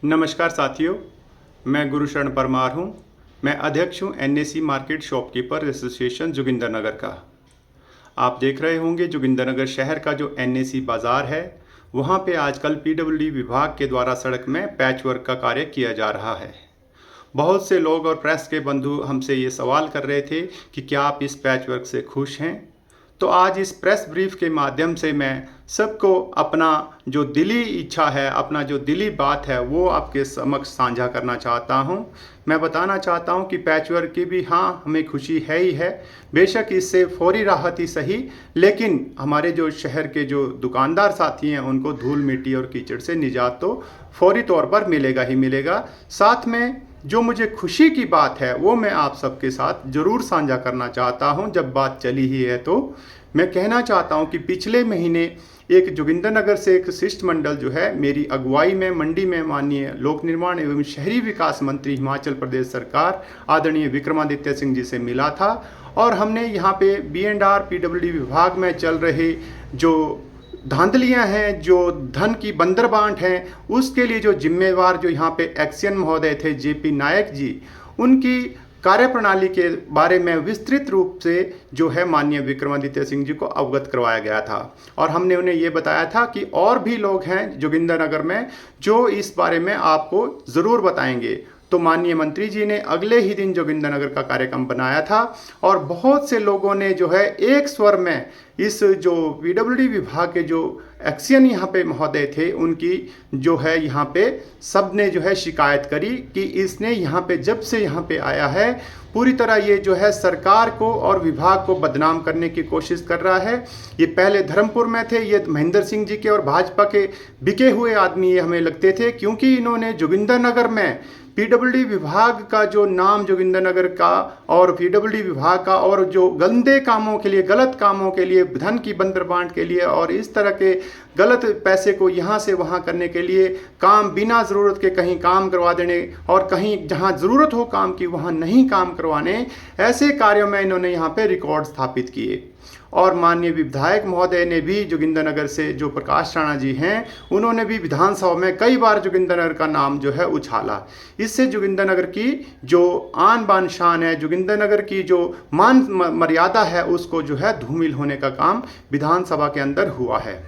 नमस्कार साथियों, मैं गुरुशरण परमार हूँ। मैं अध्यक्ष हूँ NAC market shopkeeper association Jogindernagar का। आप देख रहे होंगे जोगिंदरनगर शहर का जो एनएसी बाज़ार है, वहाँ पे आजकल पीडब्ल्यूडी विभाग के द्वारा सड़क में पैच वर्क का कार्य किया जा रहा है। बहुत से लोग और प्रेस के बंधु हमसे ये सवाल कर रहे थे कि क्या आप इस पैच वर्क से खुश हैं। तो आज इस प्रेस ब्रीफ के माध्यम से मैं सबको अपना जो दिली इच्छा है, अपना जो दिली बात है, वो आपके समक्ष साझा करना चाहता हूँ। मैं बताना चाहता हूँ कि पैचवर्क की भी हाँ हमें खुशी है ही है। बेशक इससे फौरी राहत ही सही, लेकिन हमारे जो शहर के जो दुकानदार साथी हैं उनको धूल मिट्टी और कीचड़ से निजात तो फौरी तौर पर मिलेगा ही मिलेगा। साथ में जो मुझे खुशी की बात है वो मैं आप सबके साथ ज़रूर साझा करना चाहता हूं। जब बात चली ही है तो मैं कहना चाहता हूं कि पिछले महीने एक जोगिंदरनगर से एक शिष्टमंडल जो है मेरी अगुवाई में मंडी में माननीय लोक निर्माण एवं शहरी विकास मंत्री हिमाचल प्रदेश सरकार आदरणीय विक्रमादित्य सिंह जी से मिला था। और हमने यहाँ पे B&R पीडब्ल्यूडी विभाग में चल रहे जो धांधलियां हैं, जो धन की बंदरबांट हैं, उसके लिए जो जिम्मेवार जो यहाँ पे एक्शन महोदय थे जेपी नायक जी, उनकी कार्यप्रणाली के बारे में विस्तृत रूप से जो है माननीय विक्रमादित्य सिंह जी को अवगत करवाया गया था। और हमने उन्हें ये बताया था कि और भी लोग हैं जोगिंदरनगर में जो इस बारे में आपको ज़रूर बताएंगे। तो माननीय मंत्री जी ने अगले ही दिन जोगिंदरनगर का कार्यक्रम बनाया था और बहुत से लोगों ने जो है एक स्वर में इस जो पीडब्ल्यूडी विभाग के जो एक्शन यहाँ पे महोदय थे उनकी जो है यहाँ पे सब ने जो है शिकायत करी कि इसने यहाँ पे जब से यहाँ पे आया है पूरी तरह ये जो है सरकार को और विभाग को बदनाम करने की कोशिश कर रहा है। ये पहले धर्मपुर में थे, ये महेंद्र सिंह जी के और भाजपा के बिके हुए आदमी ये हमें लगते थे, क्योंकि इन्होंने जोगिंदरनगर में पीडब्ल्यूडी विभाग का जो नाम जोगिंदरनगर का और पीडब्ल्यूडी विभाग का और जो गंदे कामों के लिए, गलत कामों के लिए, धन की बंदरबांट के लिए और इस तरह के गलत पैसे को यहाँ से वहाँ करने के लिए, काम बिना ज़रूरत के कहीं काम करवा देने और कहीं जहाँ ज़रूरत हो काम की वहाँ नहीं काम करवाने, ऐसे कार्यों में इन्होंने यहाँ पे रिकॉर्ड स्थापित किए। और माननीय विधायक महोदय ने भी जोगिंदरनगर से जो प्रकाश राणा जी हैं उन्होंने भी विधानसभा में कई बार जोगिंदरनगर का नाम जो है उछाला। इससे जोगिंदरनगर की जो आन बान शान है, जोगिंदरनगर की जो मान मर्यादा है, उसको जो है धूमिल होने का काम विधानसभा के अंदर हुआ है।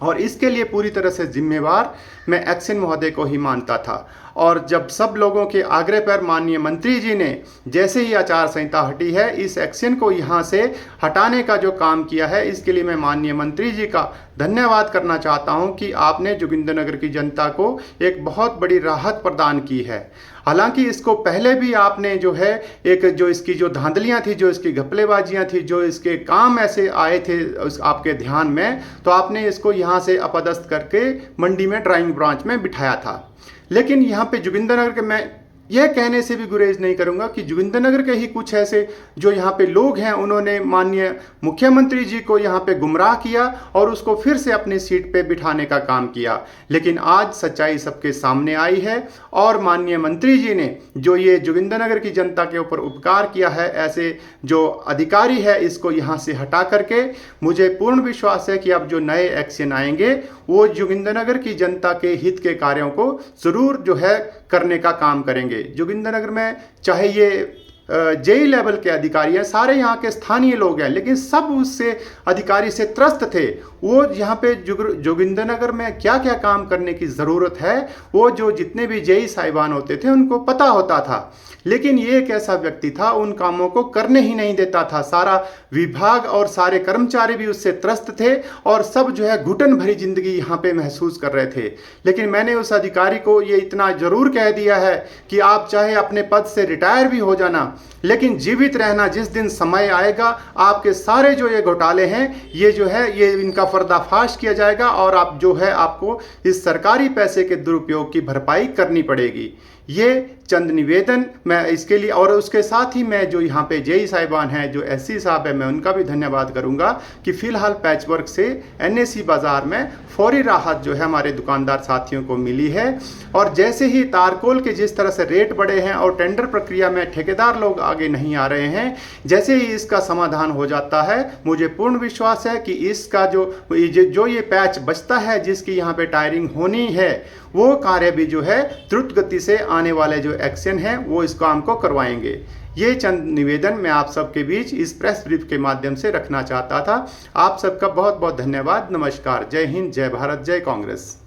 और इसके लिए पूरी तरह से जिम्मेवार मैं एक्शन महोदय को ही मानता था। और जब सब लोगों के आग्रह पर माननीय मंत्री जी ने जैसे ही आचार संहिता हटी है, इस एक्शन को यहाँ से हटाने का जो काम किया है, इसके लिए मैं माननीय मंत्री जी का धन्यवाद करना चाहता हूँ कि आपने जोगिंदरनगर की जनता को एक बहुत बड़ी राहत प्रदान की है। हालांकि इसको पहले भी आपने जो है एक जो इसकी जो धांधलियाँ थी, जो इसकी घपलेबाजियाँ थी, जो इसके काम ऐसे आए थे आपके ध्यान में, तो आपने इसको यहाँ से अपदस्थ करके मंडी में ड्राइंग ब्रांच में बिठाया था। लेकिन यहाँ पे जोगिंदरनगर के मैं यह कहने से भी गुरेज नहीं करूंगा कि जोगिंदरनगर के ही कुछ ऐसे जो यहाँ पे लोग हैं उन्होंने माननीय मुख्यमंत्री जी को यहाँ पे गुमराह किया और उसको फिर से अपनी सीट पे बिठाने का काम किया। लेकिन आज सच्चाई सबके सामने आई है और माननीय मंत्री जी ने जो ये जोगिंदरनगर की जनता के ऊपर उपकार किया है, ऐसे जो अधिकारी है इसको यहाँ से हटा करके, मुझे पूर्ण विश्वास है कि अब जो नए एक्शन आएंगे वो जोगिंदरनगर की जनता के हित के कार्यों को ज़रूर जो है करने का काम करेंगे। जोगिंदरनगर में चाहे ये जेई लेवल के अधिकारी हैं, सारे यहाँ के स्थानीय लोग हैं, लेकिन सब उससे अधिकारी से त्रस्त थे। वो यहाँ पे जोगिंदरनगर में क्या क्या काम करने की ज़रूरत है वो जो जितने भी जेई साहिबान होते थे उनको पता होता था। लेकिन ये एक ऐसा व्यक्ति था उन कामों को करने ही नहीं देता था। सारा विभाग और सारे कर्मचारी भी उससे त्रस्त थे और सब जो है घुटन भरी जिंदगी यहाँ पे महसूस कर रहे थे। लेकिन मैंने उस अधिकारी को ये इतना ज़रूर कह दिया है कि आप चाहे अपने पद से रिटायर भी हो जाना, लेकिन जीवित रहना, जिस दिन समय आएगा आपके सारे जो ये घोटाले हैं ये जो है ये इनका पर्दाफाश किया जाएगा और आप जो है आपको इस सरकारी पैसे के दुरुपयोग की भरपाई करनी पड़ेगी। ये चंद निवेदन मैं इसके लिए, और उसके साथ ही मैं जो यहाँ पे जेई साहिबान हैं, जो एससी साहब है, मैं उनका भी धन्यवाद करूँगा कि फ़िलहाल पैचवर्क से एनएसी बाज़ार में फौरी राहत जो है हमारे दुकानदार साथियों को मिली है। और जैसे ही तारकोल के जिस तरह से रेट बढ़े हैं और टेंडर प्रक्रिया में ठेकेदार लोग आगे नहीं आ रहे हैं, जैसे ही इसका समाधान हो जाता है, मुझे पूर्ण विश्वास है कि इसका जो ये पैच बचता है जिसकी यहाँ पे टायरिंग होनी है, वो कार्य भी जो है द्रुत गति से आने वाले जो एक्शन हैं वो इस काम को करवाएंगे। ये चंद निवेदन मैं आप सबके बीच इस प्रेस ब्रीफ के माध्यम से रखना चाहता था। आप सबका बहुत बहुत धन्यवाद। नमस्कार। जय हिंद, जय भारत, जय कांग्रेस।